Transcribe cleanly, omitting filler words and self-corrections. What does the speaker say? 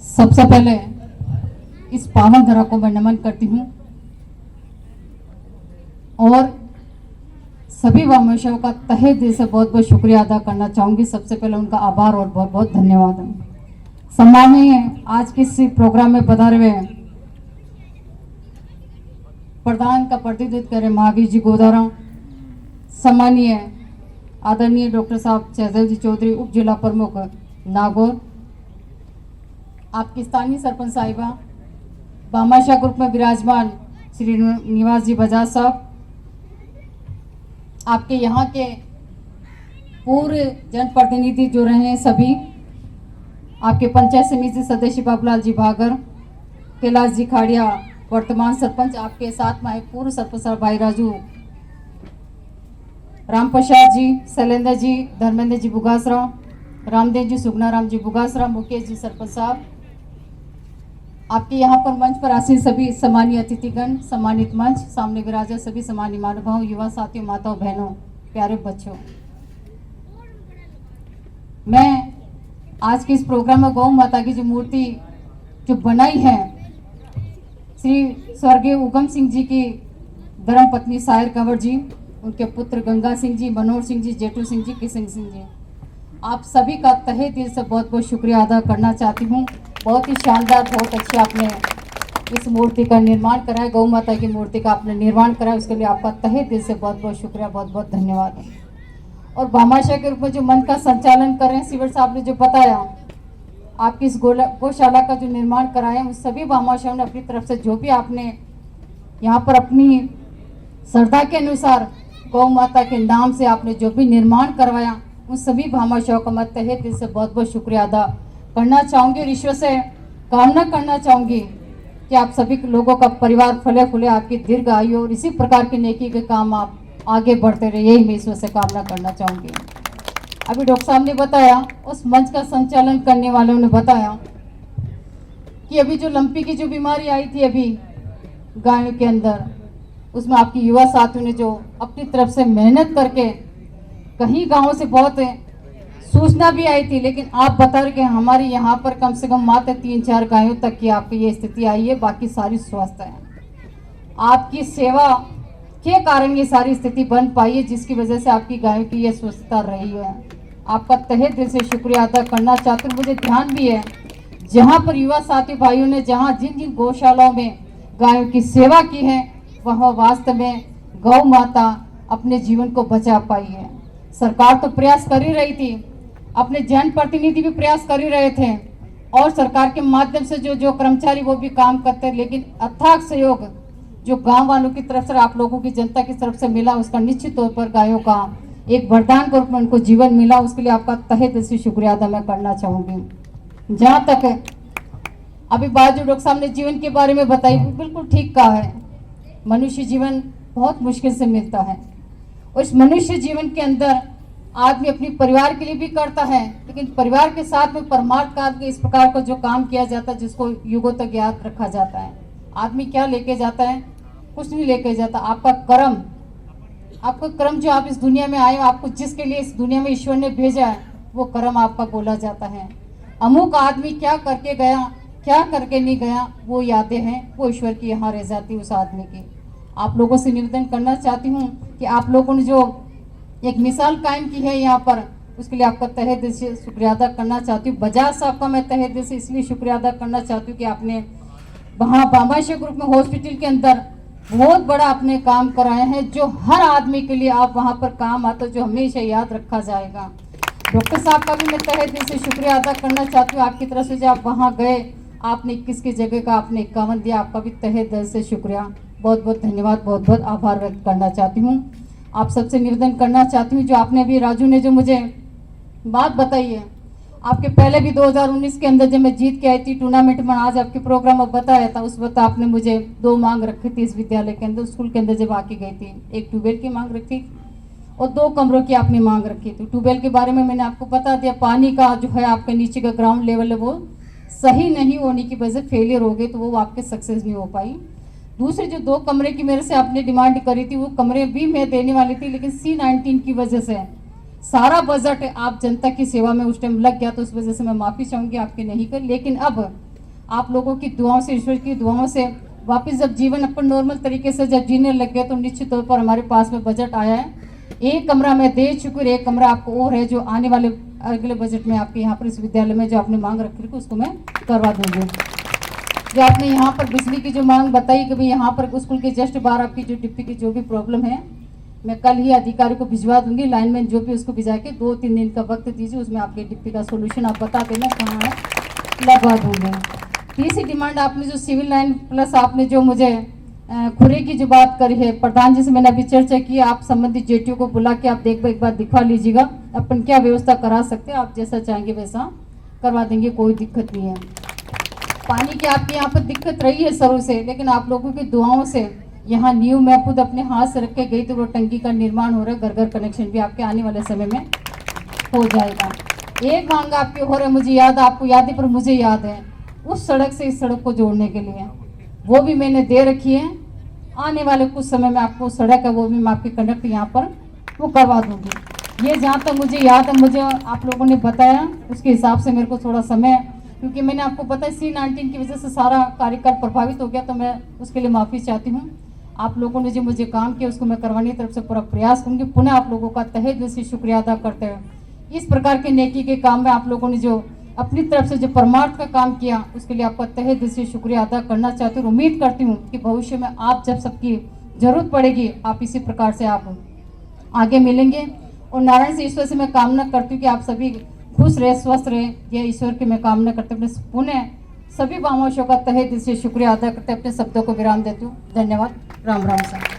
सबसे पहले इस पावन धरा को मैं नमन करती हूँ और सभी वामशाओं का तहे दिल से बहुत बहुत शुक्रिया अदा करना चाहूँगी। सबसे पहले उनका आभार और बहुत बहुत धन्यवाद। सम्मानीय आज के इस प्रोग्राम में पधारे हुए प्रधान का प्रतिनिधित्व करें महावीर जी गोदारा, सम्मानीय आदरणीय डॉक्टर साहब सहदेव जी चौधरी, उप जिला प्रमुख नागौर, आपकी स्थानीय सरपंच साहिबा, भामाशाह ग्रुप में विराजमान श्री निवास जी बजाज साहब, आपके यहाँ के पूर्व जनप्रतिनिधि जो रहे हैं सभी, आपके पंचायत समिति सदस्य बाबूलाल जी भागर, कैलाश जी खाड़िया वर्तमान सरपंच, आपके साथ में आए पूर्व सरपंच भाई राजू, राम प्रसाद जी, शैलेंद्र जी, धर्मेंद्र जी बुगासरा, रामदेव जी, सुगना राम जी बुगासरा, मुकेश जी सरपंच साहब, आपके यहाँ पर मंच पर आसीन सभी सम्मानीय अतिथिगण, सम्मानित मंच सामने विराजे सभी सम्मानीय महानुभाव, युवा साथियों, माताओं, बहनों, प्यारे बच्चों, मैं आज के इस प्रोग्राम में गौ माता की जो मूर्ति जो बनाई है श्री स्वर्गीय उगम सिंह जी की धर्मपत्नी साहिर कंवर जी, उनके पुत्र गंगा सिंह जी, मनोहर सिंह जी, जेठू सिंह जी, किशन सिंह जी, आप सभी का तहे दिल से बहुत बहुत शुक्रिया अदा करना चाहती हूँ। बहुत ही शानदार, बहुत अच्छे आपने इस मूर्ति का निर्माण कराया, गौ माता की मूर्ति का आपने निर्माण कराया, उसके लिए आपका तहे दिल से बहुत बहुत शुक्रिया, बहुत बहुत धन्यवाद है। और भामाशाह के रूप में जो मंच का संचालन कर रहे हैं सिवर साहब ने जो बताया, आपकी इस गौशाला का जो निर्माण कराया, उस सभी भामाशाहों ने अपनी तरफ से जो भी आपने यहाँ पर अपनी श्रद्धा के अनुसार गौ माता के नाम से आपने जो भी निर्माण करवाया, उन सभी भामाशाहों का मैं तहे दिल से बहुत बहुत शुक्रिया अदा करना चाहूँगी और ईश्वर से कामना करना चाहूँगी कि आप सभी लोगों का परिवार फले फूले, आपकी दीर्घ आयु और इसी प्रकार की नेकी के काम आप आगे बढ़ते रहे, यही मैं ईश्वर से कामना करना चाहूँगी। अभी डॉक्टर साहब ने बताया, उस मंच का संचालन करने वालों ने बताया कि अभी जो लंपी की जो बीमारी आई थी अभी गायों के अंदर, उसमें आपकी युवा साथियों ने जो अपनी तरफ से मेहनत करके, कहीं गाँव से बहुत सूचना भी आई थी, लेकिन आप बता रहे कि हमारे यहाँ पर कम से कम मात्र 3-4 गायों तक की आपकी ये स्थिति आई है, बाकी सारी स्वस्थ है। आपकी सेवा के कारण ये सारी स्थिति बन पाई है, जिसकी वजह से आपकी गायों की ये स्वस्थता रही है। आपका तहे दिल से शुक्रिया अदा करना चाहते हैं। मुझे ध्यान भी है, जहाँ पर युवा साथी भाइयों ने जहाँ जिन जिन गौशालाओं में गायों की सेवा की है, वह वास्तव में गौ माता अपने जीवन को बचा पाई है। सरकार तो प्रयास कर ही रही थी, अपने जनप्रतिनिधि भी प्रयास कर ही रहे थे, और सरकार के माध्यम से जो कर्मचारी वो भी काम करते हैं, लेकिन अथाक सहयोग जो गांव वालों की तरफ से, आप लोगों की जनता की तरफ से मिला, उसका निश्चित तौर पर गायों का एक वरदान के रूप में उनको जीवन मिला, उसके लिए आपका तहे दिल से शुक्रिया अदा मैं करना चाहूँगी। जहाँ तक है अभी बात जो डॉक्टर साहब ने जीवन के बारे में बताई, बिल्कुल ठीक कहा है। मनुष्य जीवन बहुत मुश्किल से मिलता है, और इस मनुष्य जीवन के अंदर आदमी अपने परिवार के लिए भी करता है, लेकिन परिवार के साथ में परमार्थ का इस प्रकार का जो काम किया जाता है, जिसको युगों तक याद रखा जाता है। आदमी क्या लेके जाता है? कुछ नहीं लेके जाता। आपका कर्म, आपका कर्म जो आप इस दुनिया में आए हो, आपको जिसके लिए इस दुनिया में ईश्वर ने भेजा है, वो कर्म आपका बोला जाता है। अमुक आदमी क्या करके गया, क्या करके नहीं गया, वो यादें हैं, वो ईश्वर की यहाँ रह जाती उस आदमी की। आप लोगों से निवेदन करना चाहती हूँ कि आप लोगों ने जो एक मिसाल कायम की है यहाँ पर, उसके लिए आपका तहे दिल से शुक्रिया अदा करना चाहती हूँ। बजाज साहब का मैं तहे दिल से इसलिए शुक्रिया अदा करना चाहती हूँ कि आपने वहाँ भामाशाह ग्रुप में हॉस्पिटल के अंदर बहुत बड़ा आपने काम कराया है, जो हर आदमी के लिए आप वहाँ पर काम आता, जो हमेशा याद रखा जाएगा। डॉक्टर साहब का भी मैं तहे दिल से शुक्रिया अदा करना चाहती हूँ। आपकी तरफ से जो आप वहाँ गए, आपने 21 की जगह का आपने 51 दिया, आपका भी तहे दिल से शुक्रिया, बहुत बहुत धन्यवाद, बहुत बहुत आभार व्यक्त करना चाहती हूँ। आप सबसे निवेदन करना चाहती हूँ, जो आपने अभी राजू ने जो मुझे बात बताई है, आपके पहले भी 2019 के अंदर जब मैं जीत के आई थी टूर्नामेंट में, आज आपके प्रोग्राम में बताया था, उस वक्त आपने मुझे 2 मांग रखी थी इस विद्यालय के अंदर, स्कूल के अंदर जब आके गई थी। एक ट्यूबवेल की मांग रखी और 2 कमरों की आपने मांग रखी थी। ट्यूबवेल के बारे में मैंने आपको बता दिया, पानी का जो है आपके नीचे का ग्राउंड लेवल है वो सही नहीं होने की वजह से फेलियर हो गई, तो वो आपके सक्सेस नहीं हो पाई। दूसरे जो 2 कमरे की मेरे से आपने डिमांड करी थी, वो कमरे भी मैं देने वाली थी, लेकिन C-19 की वजह से सारा बजट आप जनता की सेवा में उस टाइम लग गया, तो उस वजह से मैं माफ़ी चाहूँगी आपकी नहीं कर। लेकिन अब आप लोगों की दुआओं से, ईश्वर की दुआओं से वापस जब जीवन अपन नॉर्मल तरीके से जब जीने लग गए तो निश्चित तौर पर हमारे पास में बजट आया है। एक कमरा मैं दे चुकी हूँ, एक कमरा आपको और है जो आने वाले अगले बजट में आपके यहाँ पर इस विद्यालय में जो आपने मांग रखी थी उसको मैं करवा दूंगी। जो आपने यहाँ पर बिजली की जो मांग बताई कि भाई यहाँ पर स्कूल के जस्ट बाहर आपकी जो डिप्टी की जो भी प्रॉब्लम है, मैं कल ही अधिकारी को भिजवा दूंगी। लाइनमैन जो भी उसको भिजा के 2-3 दिन का वक्त दीजिए, उसमें आपके डिप्टी का सोल्यूशन आप बता देना कहाँ है, लगवा दूंगी। तीसरी डिमांड आपने जो सिविल लाइन प्लस आपने जो मुझे खुरे की जो बात करी है, प्रधान जी से मैंने अभी चर्चा की, आप संबंधित जेटीओ को बुला के आप एक बार दिखा लीजिएगा अपन क्या व्यवस्था करा सकते हैं। आप जैसा चाहेंगे वैसा करवा देंगे, कोई दिक्कत नहीं है। पानी की आपके यहाँ पर दिक्कत रही है शुरू से, लेकिन आप लोगों की दुआओं से यहाँ न्यू मैं खुद अपने हाथ से रख के गई तो वो टंकी का निर्माण हो रहा है, घर घर कनेक्शन भी आपके आने वाले समय में हो जाएगा। एक मांग आपकी हो रहा है, मुझे याद, आपको याद है पर मुझे याद है, उस सड़क से इस सड़क को जोड़ने के लिए वो भी मैंने दे रखी है। आने वाले कुछ समय में आपको सड़क है वो भी मैं आपकी कंडक्ट यहाँ पर वो करवा दूँगी। ये जहाँ तक मुझे याद है, मुझे आप लोगों ने बताया उसके हिसाब से मेरे को थोड़ा समय, क्योंकि मैंने आपको पता है C-19 की वजह से सारा कार्यकाल प्रभावित हो गया, तो मैं उसके लिए माफ़ी चाहती हूँ। आप लोगों ने जो मुझे काम किया उसको मैं करवाने की तरफ से पूरा प्रयास करूँगी। पुनः आप लोगों का तहे दिल से शुक्रिया अदा करते हुए इस प्रकार के नेकी के काम में आप लोगों ने जो अपनी तरफ से जो परमार्थ का काम किया उसके लिए आपका तहे दिल से शुक्रिया अदा करना चाहती हूँ। उम्मीद करती हूँ कि भविष्य में आप जब सबकी जरूरत पड़ेगी आप इसी प्रकार से आप आगे मिलेंगे। और नारायण से ईश्वर से मैं कामना करती हूँ कि आप सभी खुश रहे, स्वस्थ रहे, यह ईश्वर की मैं कामना करते हुए पुनः सभी बामाशों का तहे दिल से शुक्रिया अदा करते अपने शब्दों को विराम देती हूँ। धन्यवाद। राम राम सर।